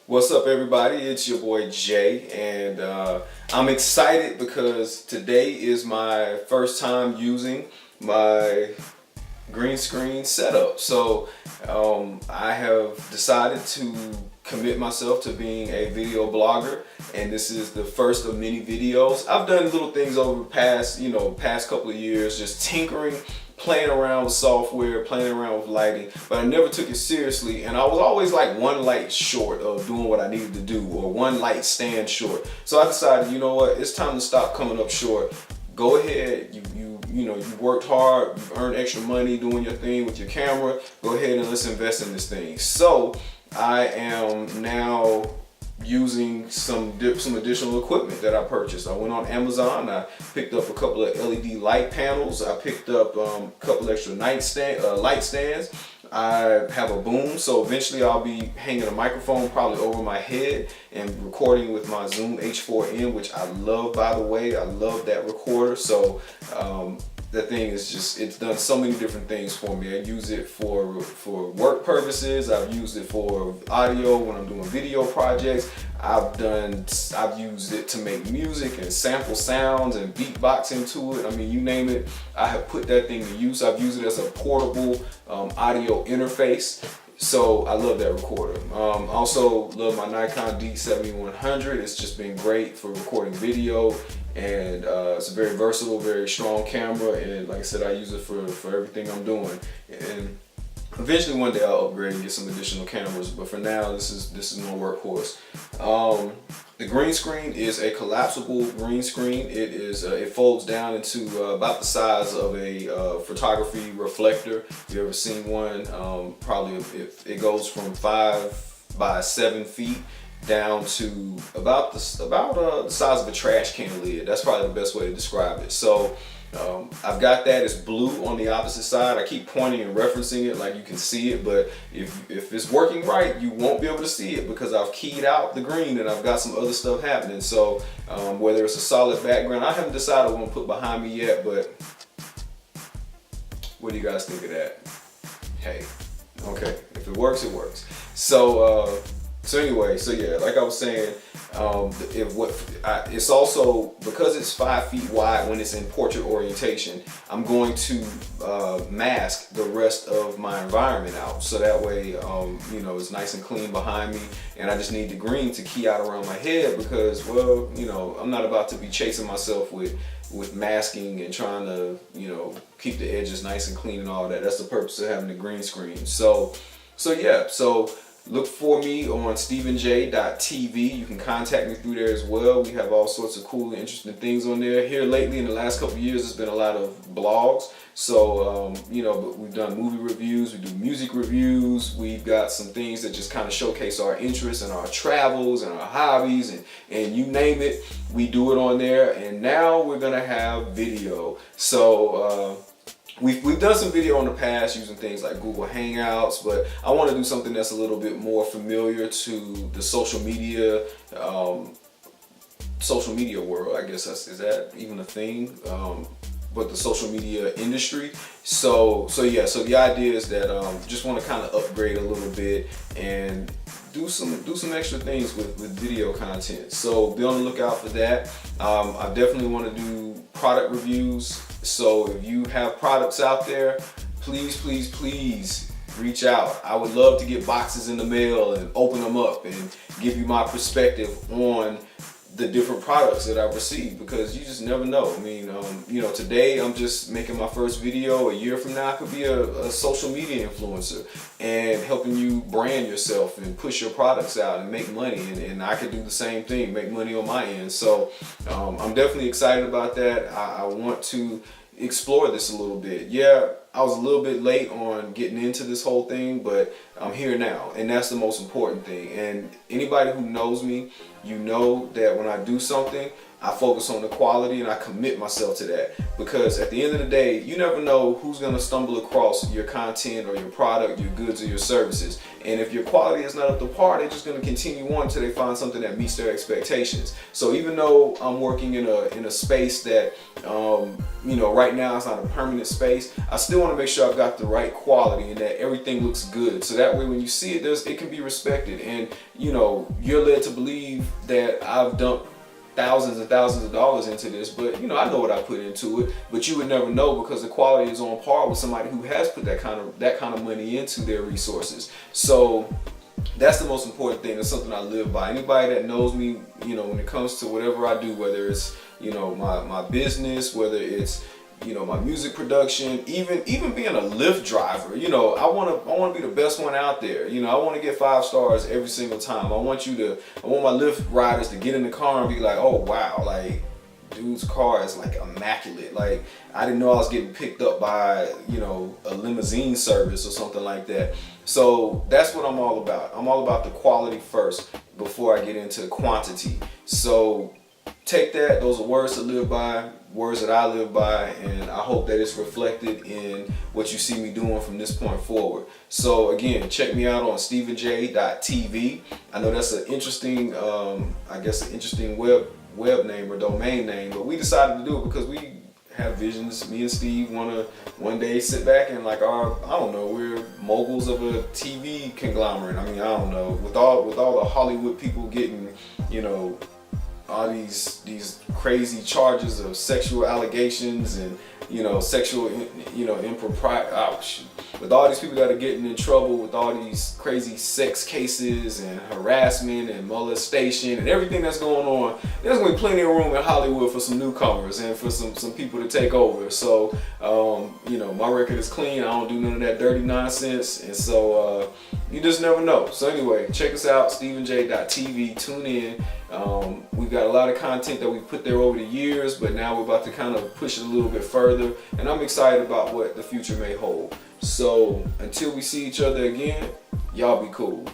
What's up, everybody? It's your boy Jay, and I'm excited because today is my first time using my green screen setup. So I have decided to commit myself to being a video blogger, and this is the first of many videos. I've done little things over the past couple of years, just tinkering, playing around with software, playing around with lighting, but I never took it seriously, and I was always like one light short of doing what I needed to do, or one light stand short. So I decided, you know what, it's time to stop coming up short. Go ahead, you worked hard, you've earned extra money doing your thing with your camera. Go ahead and let's invest in this thing. So I am now using some additional equipment that I purchased. I went on Amazon. I picked up a couple of LED light panels. I picked up a couple extra light stands. I have a boom, so eventually I'll be hanging a microphone probably over my head and recording with my Zoom H4n, which I love, by the way. I love that recorder. So that thing is just, it's done so many different things for me. I use it for work purposes. I've used it for audio when I'm doing video projects. I've used it to make music and sample sounds and beatbox into it. I mean, you name it, I have put that thing to use. I've used it as a portable audio interface. So I love that recorder. Also love my Nikon D7100. It's just been great for recording video, and it's a very versatile, very strong camera, and like I said, I use it for everything I'm doing. And eventually one day I'll upgrade and get some additional cameras, but for now this is my workhorse. The green screen is a collapsible green screen. It folds down into about the size of a photography reflector. If you've ever seen one, probably it goes from 5 by 7 feet down to about the size of a trash can lid. That's probably the best way to describe it. So I've got that. It's blue on the opposite side. I keep pointing and referencing it like you can see it, but if it's working right, you won't be able to see it because I've keyed out the green and I've got some other stuff happening. So whether it's a solid background, I haven't decided what I'm gonna put behind me yet, but what do you guys think of that? Hey, okay, if it works, it works. So anyway, so yeah, like I was saying, it's also, because it's 5 feet wide when it's in portrait orientation, I'm going to mask the rest of my environment out, so that way it's nice and clean behind me, and I just need the green to key out around my head because, well, I'm not about to be chasing myself with masking and trying to keep the edges nice and clean and all that. That's the purpose of having the green screen. So yeah, so look for me on StephenJ.tv. You can contact me through there as well. We have all sorts of cool and interesting things on there. Here lately, in the last couple of years, there's been a lot of blogs. So, but we've done movie reviews, we do music reviews. We've got some things that just kind of showcase our interests and our travels and our hobbies and you name it, we do it on there. And now we're gonna have video. So, We've done some video in the past using things like Google Hangouts, but I want to do something that's a little bit more familiar to the social media world. I guess is that even a thing? But the social media industry. So yeah. So the idea is that just want to kind of upgrade a little bit and do some extra things with video content. So be on the lookout for that. I definitely want to do product reviews. So if you have products out there, please reach out. I would love to get boxes in the mail and open them up and give you my perspective on the different products that I've received, because you just never know. I mean, today I'm just making my first video. A year from now I could be a social media influencer and helping you brand yourself and push your products out and make money, and I could do the same thing, make money on my end. So I'm definitely excited about that. I want to explore this a little bit. Yeah, I was a little bit late on getting into this whole thing, but I'm here now, and that's the most important thing. And anybody who knows me, you know that when I do something, I focus on the quality and I commit myself to that, because at the end of the day, you never know who's going to stumble across your content or your product, your goods or your services. And if your quality is not up to par, they're just going to continue on until they find something that meets their expectations. So even though I'm working in a space that right now it's not a permanent space, I still want to make sure I've got the right quality and that everything looks good. So that way when you see it, it can be respected. And you're led to believe that I've dumped thousands and thousands of dollars into this, but I know what I put into it. But you would never know, because the quality is on par with somebody who has put that kind of money into their resources. So that's the most important thing. It's something I live by. Anybody that knows me, when it comes to whatever I do, whether it's my business, whether it's my music production, even being a Lyft driver, I want to be the best one out there. I want to get 5 stars every single time. I want my Lyft riders to get in the car and be like, oh wow, like dude's car is like immaculate. Like I didn't know I was getting picked up by a limousine service or something like that. So that's what I'm all about. I'm all about the quality first before I get into quantity. So take that. Those are words to live by, words that I live by, and I hope that it's reflected in what you see me doing from this point forward. So again, check me out on StephenJ.tv. I know that's an interesting, interesting web name or domain name, but we decided to do it because we have visions. Me and Steve want to one day sit back and we're moguls of a TV conglomerate. I mean, I don't know, with all the Hollywood people getting, all these crazy charges of sexual allegations and sexual impropriety, with all these people that are getting in trouble with all these crazy sex cases and harassment and molestation and everything that's going on, there's gonna be plenty of room in Hollywood for some newcomers and for some people to take over. So my record is clean. I don't do none of that dirty nonsense, and so you just never know. So anyway, check us out, StephenJ.tv. Tune in. We've got a lot of content that we put there over the years, but now we're about to kind of push it a little bit further, and I'm excited about what the future may hold. So until we see each other again, y'all be cool.